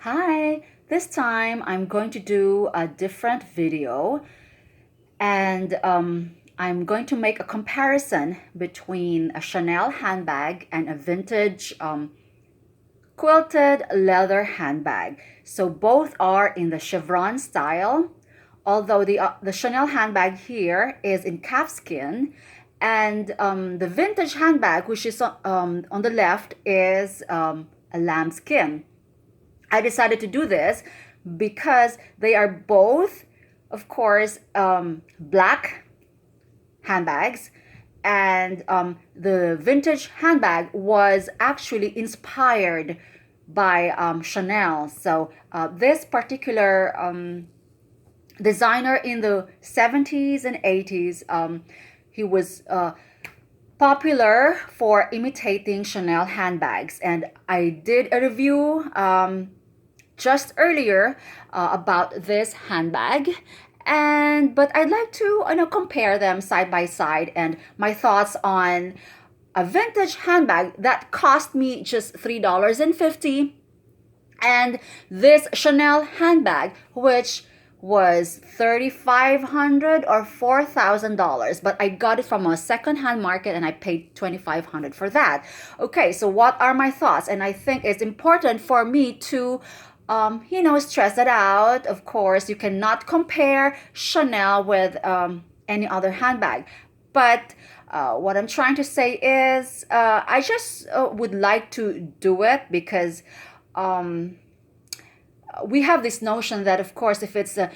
Hi, this time I'm going to do a different video and I'm going to make a comparison between a Chanel handbag and a vintage quilted leather handbag. So both are in the chevron style, although the Chanel handbag here is in calfskin and the vintage handbag, which is on the left, is a lambskin. I decided to do this because they are both, of course, black handbags. And the vintage handbag was actually inspired by Chanel. So this particular designer in the 70s and 80s, he was popular for imitating Chanel handbags. And I did a review just earlier about this handbag, but I'd like to compare them side by side and my thoughts on a vintage handbag that cost me just $3.50 and this Chanel handbag which was $3,500 or $4,000, but I got it from a second-hand market and I paid $2,500 for that. Okay, so what are my thoughts? And I think it's important for me to stress it out. Of course, you cannot compare Chanel with any other handbag. But what I'm trying to say is I just would like to do it because we have this notion that, of course, if it's an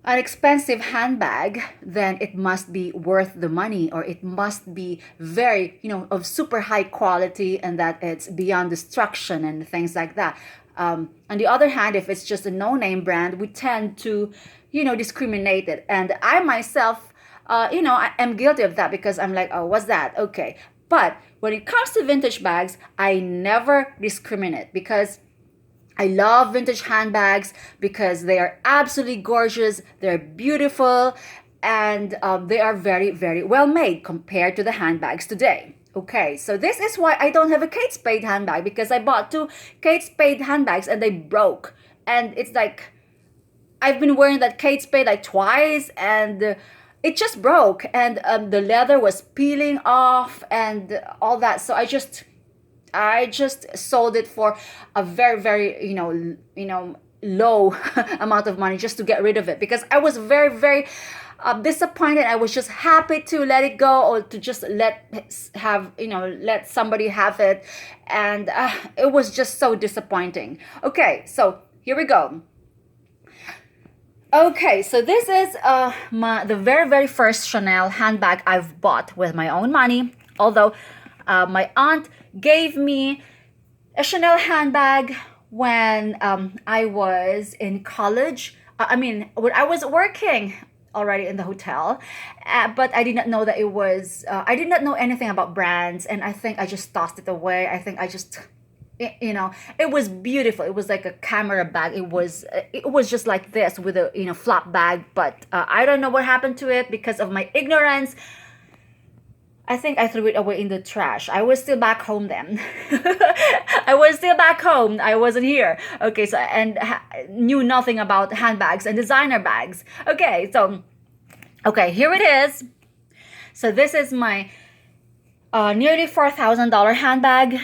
expensive handbag, then it must be worth the money, or it must be very, of super high quality, and that it's beyond destruction and things like that. On the other hand, if it's just a no-name brand, we tend to, discriminate it. And I myself, I am guilty of that because I'm like, oh, what's that? Okay. But when it comes to vintage bags, I never discriminate because I love vintage handbags because they are absolutely gorgeous, they're beautiful, and they are very, very well made compared to the handbags today. Okay, so this is why I don't have a Kate Spade handbag, because I bought two Kate Spade handbags and they broke. And it's like, I've been wearing that Kate Spade like twice and it just broke, and the leather was peeling off and all that. So I just sold it for a very, very, low amount of money just to get rid of it, because I was very, very disappointed. I was just happy to let it go, or to just let somebody have it. And it was just so disappointing. Okay, so here we go. Okay, so this is the very, very first Chanel handbag I've bought with my own money. Although my aunt gave me a Chanel handbag when I was in college. When I was working already in the hotel, but I did not know that it was. I did not know anything about brands, and I think I just tossed it away. I think I just it was beautiful. It was like a camera bag. It was just like this with a flap bag, but I don't know what happened to it because of my ignorance. I think I threw it away in the trash. I was still back home then. I was still back home. I wasn't here. Okay, so knew nothing about handbags and designer bags. Okay, here it is. So this is my nearly $4,000 handbag,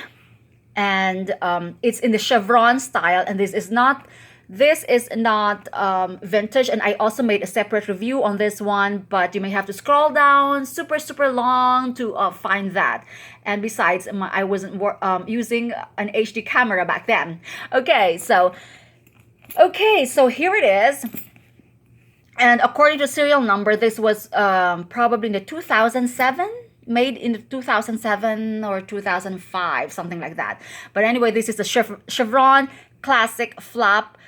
and it's in the chevron style, and this is not vintage. And I also made a separate review on this one, but you may have to scroll down super, super long to find that. And besides, I wasn't using an HD camera back then. Okay, so here it is. And according to serial number, this was probably in the 2007, made in 2007 or 2005, something like that. But anyway, this is the chevron classic flap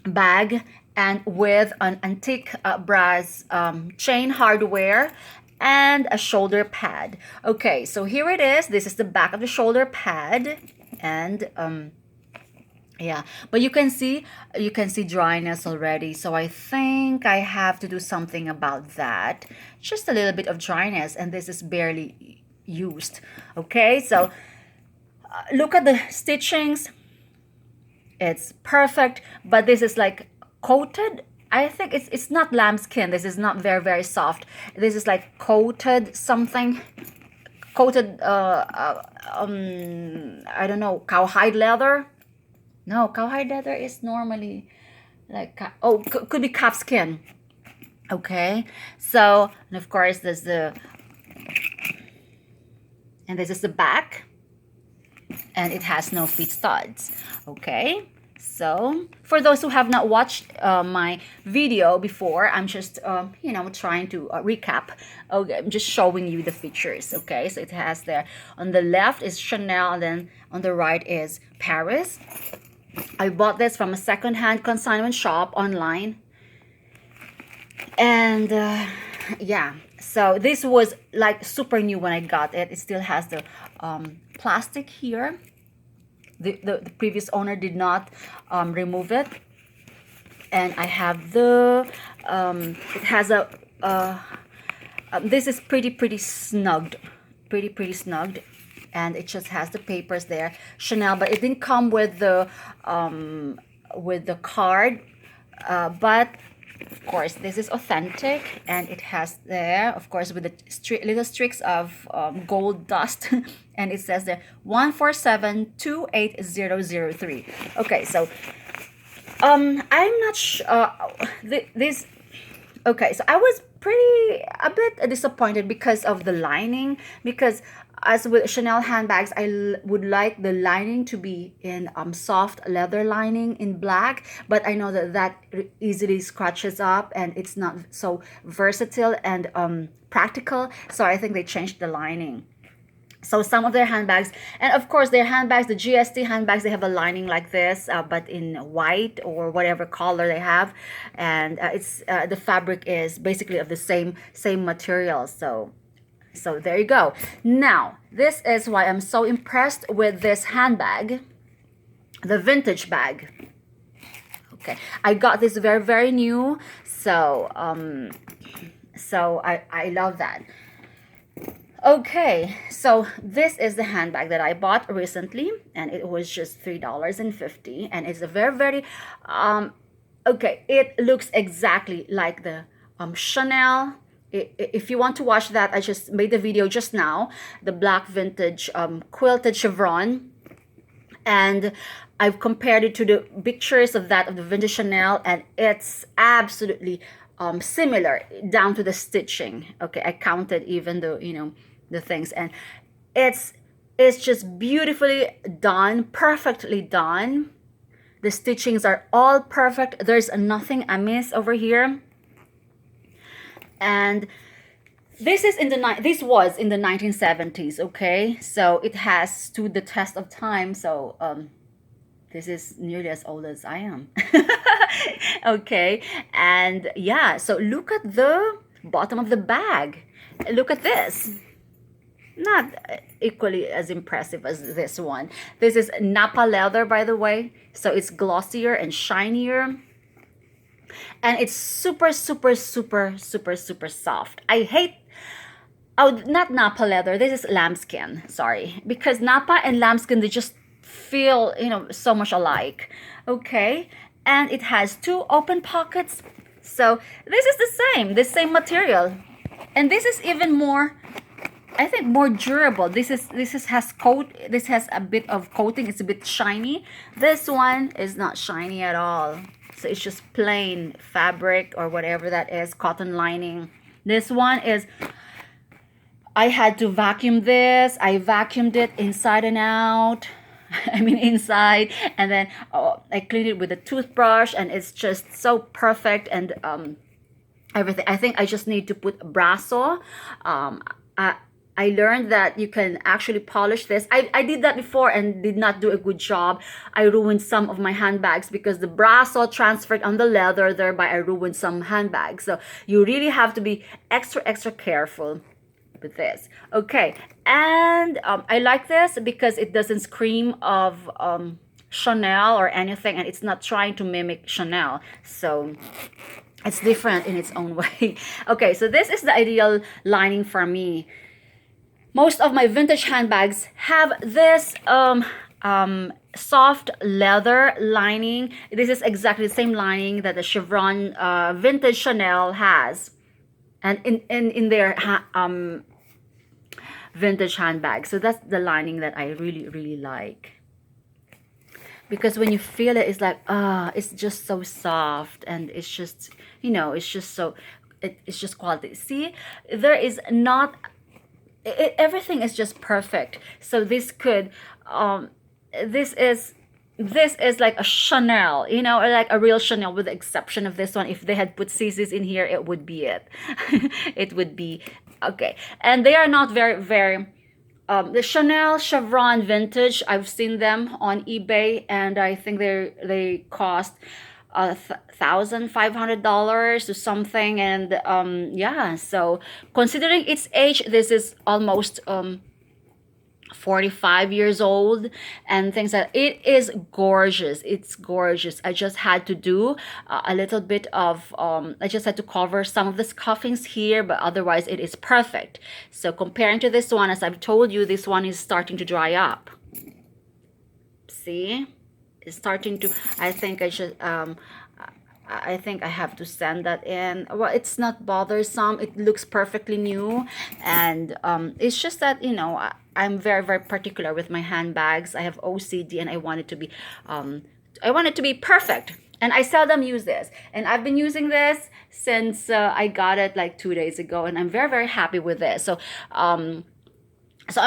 bag, and with an antique brass chain hardware and a shoulder pad. Okay, so here it is. This is the back of the shoulder pad, and yeah, but you can see dryness already. So I think I have to do something about that. Just a little bit of dryness, and this is barely used. Okay, so look at the stitchings. It's perfect, but this is like coated. I think it's not lambskin. This is not very, very soft. This is like coated something. Coated, I don't know, cowhide leather. No, cowhide leather is normally like, oh, could be calfskin. Okay, so, and of course, there's and this is the back, and it has no feet studs. Okay, so for those who have not watched my video before, I'm just you know, trying to recap. Okay, I'm just showing you the features. Okay, so it has there on the left is Chanel, and then on the right is Paris. I bought this from a second-hand consignment shop online, and yeah, so this was like super new when I got it. It still has the plastic here. The previous owner did not remove it, and I have the it has a this is pretty snugged, pretty snugged, and it just has the papers there, Chanel, but it didn't come with the card, but of course this is authentic, and it has there, of course, with the little streaks of gold dust, and it says there 147-28003. Okay, so I'm not sure this. Okay, so I was a bit disappointed because of the lining, because as with Chanel handbags, I would like the lining to be in soft leather lining in black, but I know that easily scratches up, and it's not so versatile and practical, so I think they changed the lining. So some of their handbags, and of course their handbags, the GST handbags, they have a lining like this, but in white or whatever color they have, and it's the fabric is basically of the same material. So there you go. Now, this is why I'm so impressed with this handbag, the vintage bag. Okay, I got this very new, so I love that. Okay, so this is the handbag that I bought recently, and it was just $3.50, and it's a very okay, it looks exactly like the Chanel. If you want to watch that, I just made the video just now, the black vintage quilted chevron, and I've compared it to the pictures of the vintage Chanel, and it's absolutely similar down to the stitching. Okay, I counted even the, you know, the things, and it's just beautifully done, perfectly done. The stitchings are all perfect. There's nothing amiss over here. And this was in the 1970s. Okay, so it has stood the test of time. So this is nearly as old as I am. Okay, and yeah, so look at the bottom of the bag. Look at this. Not equally as impressive as this one. This is Napa leather, by the way, so it's glossier and shinier, and it's super soft. I hate, oh, not Napa leather, this is lambskin, sorry, because Napa and lambskin, they just feel, you know, so much alike. Okay, and it has two open pockets, so this is the same material, and this is even more, I think, more durable. This has a bit of coating. It's a bit shiny. This one is not shiny at all. So it's just plain fabric or whatever that is, cotton lining. This one is, I had to vacuum this. I vacuumed it inside and out. I mean inside, and then I cleaned it with a toothbrush, and it's just so perfect, and everything. I think I just need to put brasso. I learned that you can actually polish this. I did that before and did not do a good job. I ruined some of my handbags because the brasso transferred on the leather, thereby I ruined some handbags. So you really have to be extra careful with this. Okay, and I like this because it doesn't scream of Chanel or anything, and it's not trying to mimic Chanel. So it's different in its own way. Okay, so this is the ideal lining for me. Most of my vintage handbags have this soft leather lining. This is exactly the same lining that the Chevron vintage Chanel has, and in their vintage handbag. So that's the lining that I really like, because when you feel it, it's like it's just so soft, and it's just, it's just so, it's just quality. See, there is not, everything is just perfect. So this could this is like a Chanel, or like a real Chanel, with the exception of this one. If they had put CCs in here, it would be it. It would be okay. And they are not very the Chanel Chevron vintage, I've seen them on eBay, and I think they cost $1,500 or something. And yeah, so considering its age, this is almost 45 years old and things like that. It is gorgeous. It's gorgeous. I just had to do a little bit of I just had to cover some of the scuffings here, but otherwise it is perfect. So comparing to this one, as I've told you, this one is starting to dry up. See, it's starting to, I think I should I think I have to sand that in. Well, it's not bothersome. It looks perfectly new. And it's just that, I'm very particular with my handbags. I have OCD, and I want it to be perfect. And I seldom use this. And I've been using this since I got it like 2 days ago. And I'm very happy with this. So I'm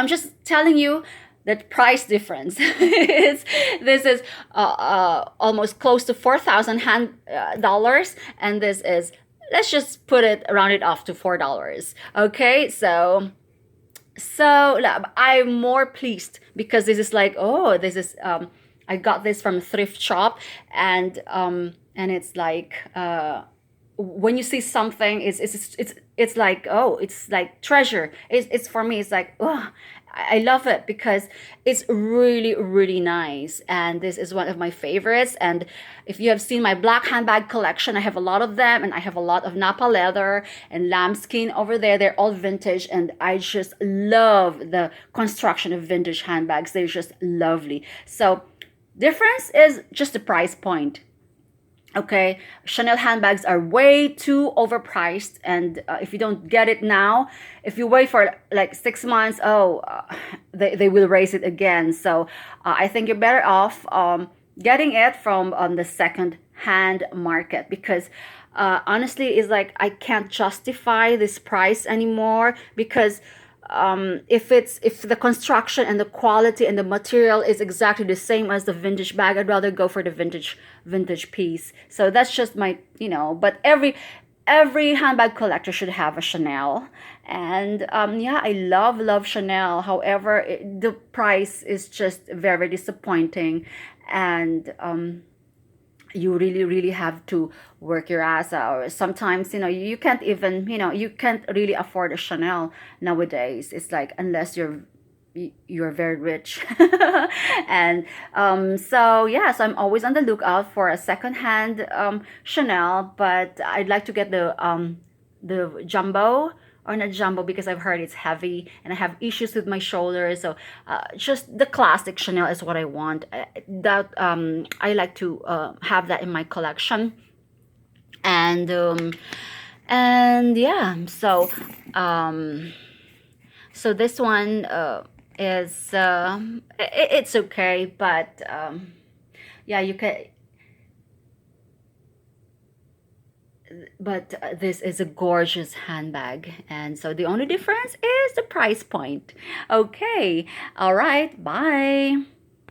just telling you that price difference. This is almost close to $4,000, and this is, let's just round it off to $4. Okay, so I'm more pleased because this is like, this is I got this from a thrift shop, and it's like when you see something, it's like, it's like treasure. It's for me, it's like, I love it because it's really nice, and this is one of my favorites. And if you have seen my black handbag collection, I have a lot of them, and I have a lot of Napa leather and lambskin over there. They're all vintage, and I just love the construction of vintage handbags. They're just lovely. So difference is just the price point. Okay, Chanel handbags are way too overpriced, and if you don't get it now, if you wait for like 6 months, they will raise it again. So I think you're better off getting it from the second hand market, because honestly, it's like I can't justify this price anymore, because if the construction and the quality and the material is exactly the same as the vintage bag, I'd rather go for the vintage piece. So that's just my, but every handbag collector should have a Chanel. And yeah, I love Chanel. However, the price is just very disappointing, and you really have to work your ass out. Sometimes, you can't even, you can't really afford a Chanel nowadays. It's like, unless you're very rich. And so yeah, so I'm always on the lookout for a secondhand Chanel, but I'd like to get the jumbo, or not jumbo, because I've heard it's heavy and I have issues with my shoulders. So just the classic Chanel is what I want. I like to have that in my collection. And yeah, so this one is it's okay, but yeah, you can. But this is a gorgeous handbag, and so the only difference is the price point. Okay, all right, bye.